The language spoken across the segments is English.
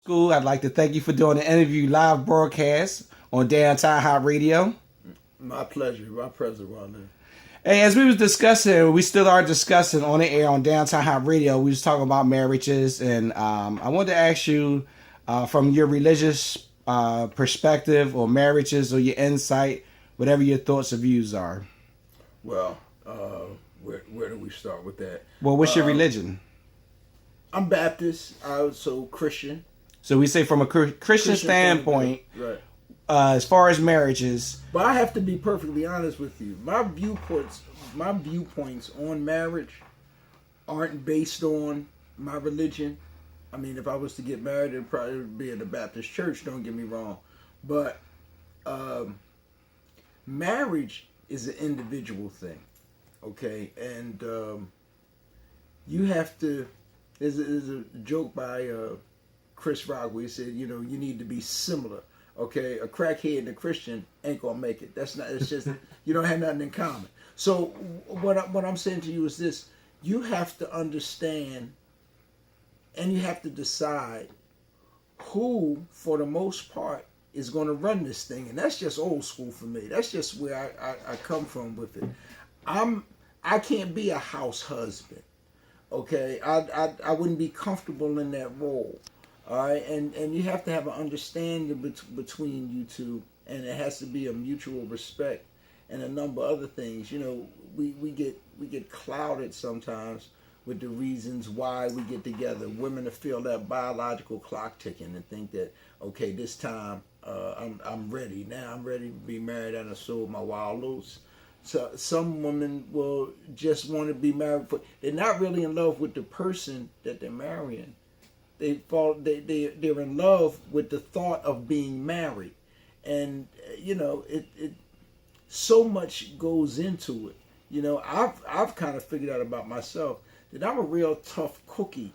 School, I'd like to thank you for doing the interview live broadcast on Downtown Hot Radio. My pleasure. My pleasure, Ron. Hey, as we was discussing, we still are discussing on the air on Downtown Hot Radio. We was talking about marriages, and I wanted to ask you from your religious perspective or marriages or your insight, whatever your thoughts or views are. Well, where do we start with that? Well, what's your religion? I'm Baptist. I'm also Christian. So we say from a Christian standpoint, right? As far as marriages. But I have to be perfectly honest with you. My viewpoints on marriage aren't based on my religion. I mean, if I was to get married, it'd probably be in the Baptist church. Don't get me wrong, but marriage is an individual thing, okay? And you have to. There's a joke by Chris Rock where he said, you need to be similar. Okay, a crackhead and a Christian ain't gonna make it. That's not. It's just you don't have nothing in common. So what I'm saying to you is this: you have to understand, and you have to decide who, for the most part, is going to run this thing. And that's just old school for me. That's just where I come from with it. I can't be a house husband. Okay, I wouldn't be comfortable in that role. All right, and you have to have an understanding between you two, and it has to be a mutual respect and a number of other things. We get clouded sometimes with the reasons why we get together. Women to feel that biological clock ticking and think that, okay, this time I'm ready. Now I'm ready to be married and I sold my wild oats. So some women will just want to be married they're not really in love with the person that they're marrying. They're in love with the thought of being married, and it so much goes into it. I've kind of figured out about myself that I'm a real tough cookie,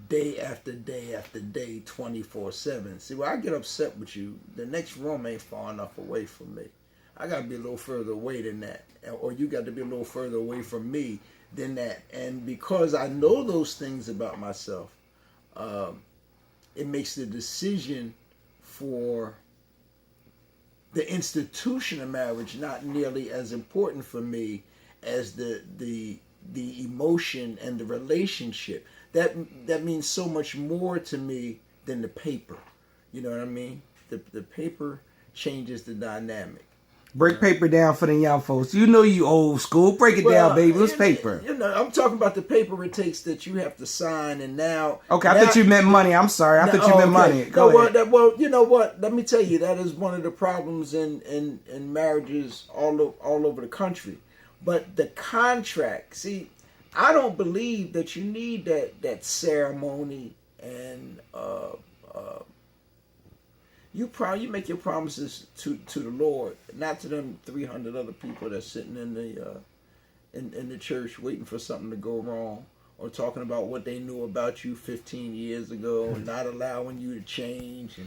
day after day after day, 24/7. See, when I get upset with you, the next room ain't far enough away from me. I got to be a little further away than that, or you got to be a little further away from me than that. And because I know those things about myself, it makes the decision for the institution of marriage not nearly as important for me as the emotion and the relationship. That means so much more to me than the paper. You know what I mean? The paper changes the dynamic. Break paper down for the young folks. You old school. Break it down, baby. What's paper? I'm talking about the paper it takes that you have to sign, and now. Okay, I thought you meant money. I'm sorry. I thought you meant money. Go ahead. Well, you know what? Let me tell you, that is one of the problems in marriages all over the country. But the contract, see, I don't believe that you need that ceremony and you make your promises to the Lord, not to them 300 other people that's sitting in the church waiting for something to go wrong, or talking about what they knew about you 15 years ago and not allowing you to change.